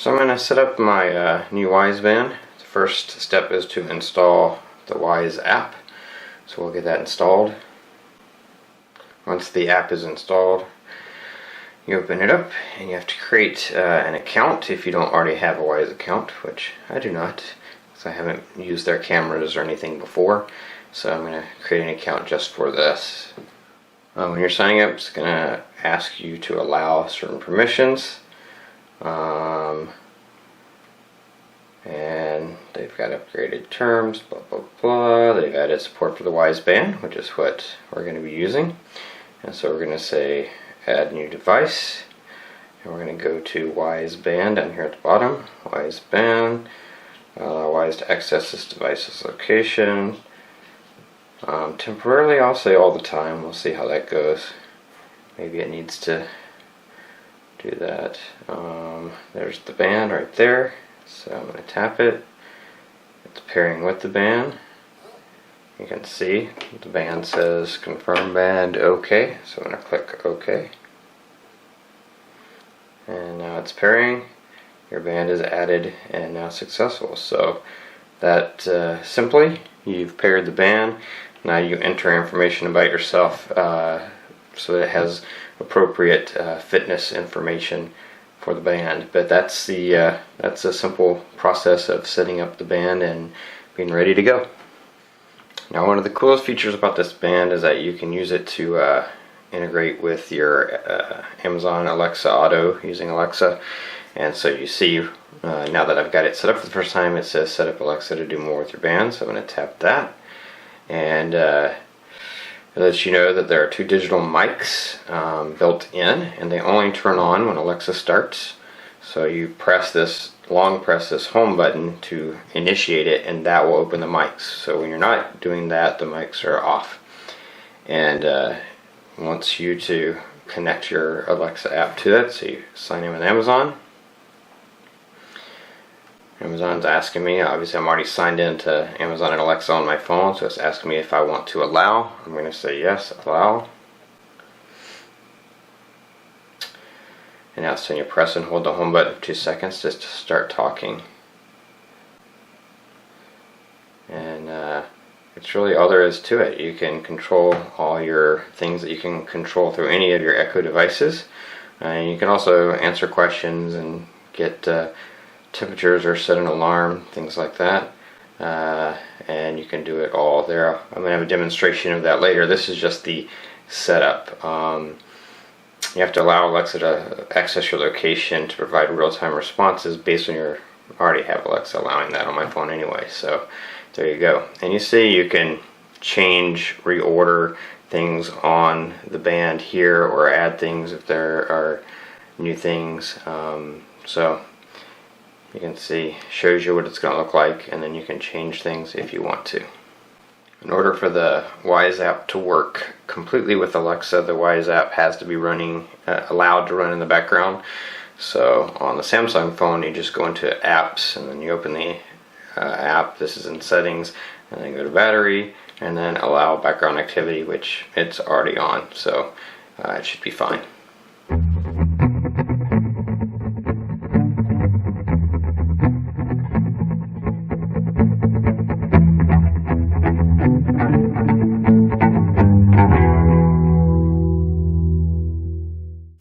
So I'm going to set up my new Wyze band. The first step is to install the Wyze app. So we'll get that installed. Once the app is installed, you open it up and you have to create an account if you don't already have a Wyze account, which I do not, because I haven't used their cameras or anything before. So I'm going to create an account just for this. When you're signing up, it's going to ask you to allow certain permissions. And they've got upgraded terms, blah blah blah. They've added support for the Wyze band, which is what we're going to be using. And so we're going to say add new device, and we're going to go to Wyze band down here at the bottom. Wyze band, allow Wyze to access this device's location. Temporarily, I'll say all the time. We'll see how that goes. Maybe it needs to do that. There's the band right there. So I'm going to tap it. It's pairing with the band. You can see the band says confirm band OK. So I'm going to click OK. And now it's pairing. Your band is added and now successful. So that simply, you've paired the band. Now you enter information about yourself so that it has appropriate fitness information for the band. But that's a simple process of setting up the band and being ready to go. Now, one of the coolest features about this band is that you can use it to integrate with your Amazon Alexa Auto using Alexa. And so you see now that I've got it set up for the first time, it says set up Alexa to do more with your band. So I'm going to tap that, and it lets you know that there are two digital mics built in, and they only turn on when Alexa starts. So you press this home button to initiate it, and that will open the mics. So when you're not doing that, the mics are off. And wants you to connect your Alexa app to it, so you sign in with Amazon. Amazon's asking me, obviously I'm already signed in to Amazon and Alexa on my phone, so it's asking me if I want to allow. I'm going to say yes, allow. And now it's saying you press and hold the home button for 2 seconds just to start talking. And it's really all there is to it. You can control all your things that you can control through any of your Echo devices. And you can also answer questions and get temperatures or set an alarm, things like that. And you can do it all there. I'm going to have a demonstration of that later. This is just the setup. You have to allow Alexa to access your location to provide real-time responses based on your... I already have Alexa allowing that on my phone anyway, so there you go. And you see you can change, reorder things on the band here, or add things if there are new things. So you can see, shows you what it's going to look like, and then you can change things if you want to. In order for the Wyze app to work completely with Alexa, the Wyze app has to be running, allowed to run in the background. So on the Samsung phone, you just go into apps, and then you open the app. This is in settings, and then go to battery, and then allow background activity, which it's already on. So it should be fine.